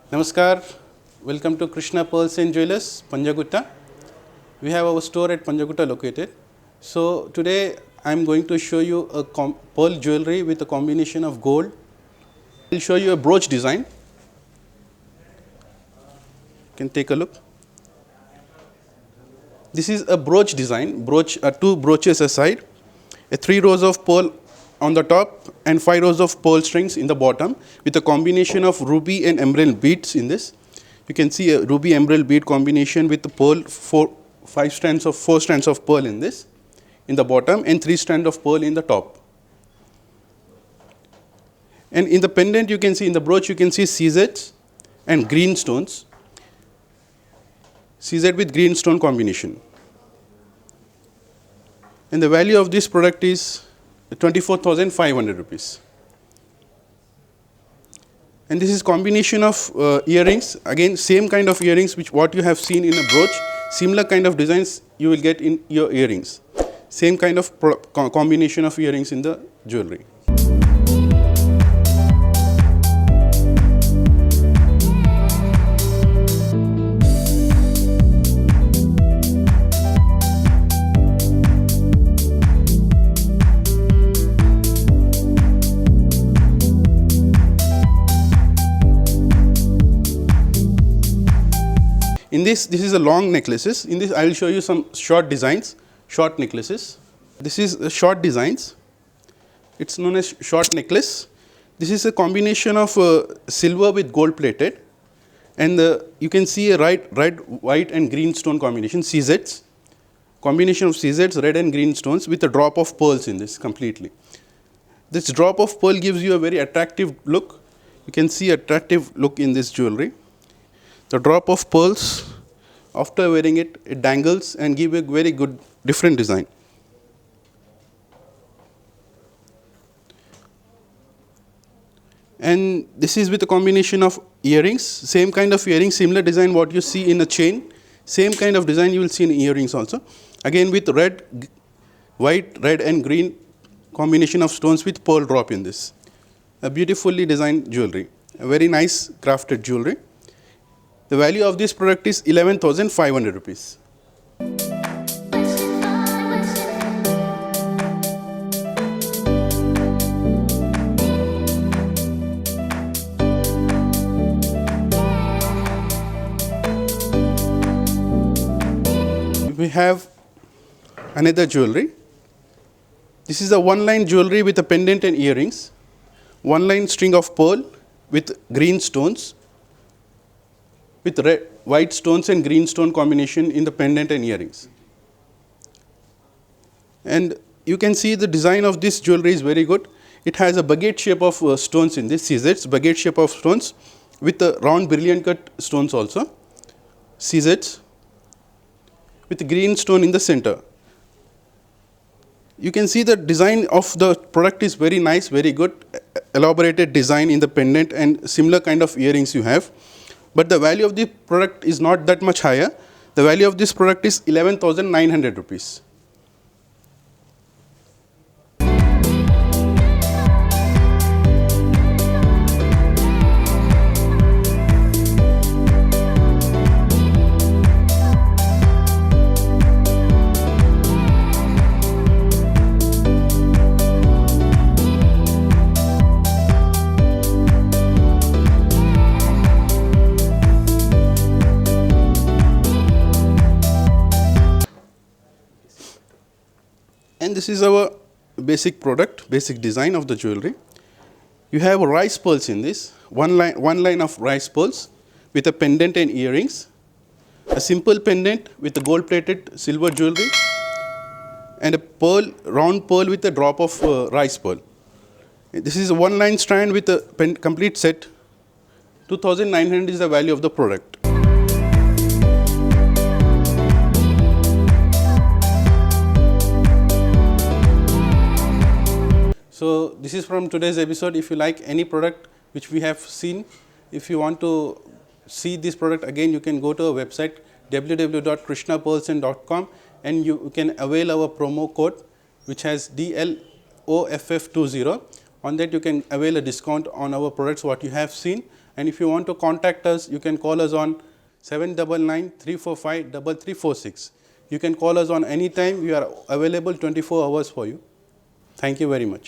Namaskar, welcome to Krishna Pearls and Jewelers, Panjagutta. We have our store at Panjagutta located. So today I am going to show you a pearl jewelry with a combination of gold. I will show you a brooch design. You can take a look. This is a brooch design, two brooches aside, 3 rows of pearl on the top and 5 rows of pearl strings in the bottom with a combination of ruby and emerald beads in this. You can see a ruby emerald bead combination with the pearl, 4 strands of pearl in this, in the bottom, and 3 strands of pearl in the top. And in the pendant you can see, in the brooch you can see CZs and green stones, CZ with green stone combination. And the value of this product is 24,500 rupees. And this is combination of earrings, again same kind of earrings which what you have seen in a brooch, similar kind of designs you will get in your earrings. Same kind of combination of earrings in the jewelry. In this is a long necklaces. In this I will show you some short designs, short necklaces. This is short designs. It's known as short necklace. This is a combination of silver with gold plated, and you can see a red, white and green stone combination, CZs. Combination of CZs, red and green stones with a drop of pearls in this completely. This drop of pearl gives you a very attractive look. You can see attractive look in this jewelry. The drop of pearls, after wearing it, it dangles and gives a very good different design. And this is with a combination of earrings, same kind of earrings, similar design what you see in a chain, same kind of design you will see in earrings also. Again with white, red and green combination of stones with pearl drop in this. A beautifully designed jewelry, a very nice crafted jewelry. The value of this product is 11,500 rupees. We have another jewelry. This is a one-line jewelry with a pendant and earrings. One-line string of pearl with green stones, with white stones and green stone combination in the pendant and earrings. And you can see the design of this jewelry is very good. It has a baguette shape of stones in this, CZs, baguette shape of stones with a round brilliant cut stones also, CZs, with green stone in the center. You can see the design of the product is very nice, very good, elaborated design in the pendant and similar kind of earrings you have. But the value of the product is not that much higher. The value of this product is 11,900 rupees. And this is our basic product, basic design of the jewelry. You have rice pearls in this, one line of rice pearls with a pendant and earrings, a simple pendant with a gold plated silver jewelry, and a round pearl with a drop of rice pearl. This is a one line strand with a complete set. 2,900 is the value of the product. So this is from today's episode. If you like any product which we have seen, if you want to see this product again, you can go to our website www.krishnapearlsand.com and you can avail our promo code which has DLOFF20. On that you can avail a discount on our products what you have seen. And if you want to contact us, you can call us on 799-345-3346. You can call us on any time. We are available 24 hours for you. Thank you very much.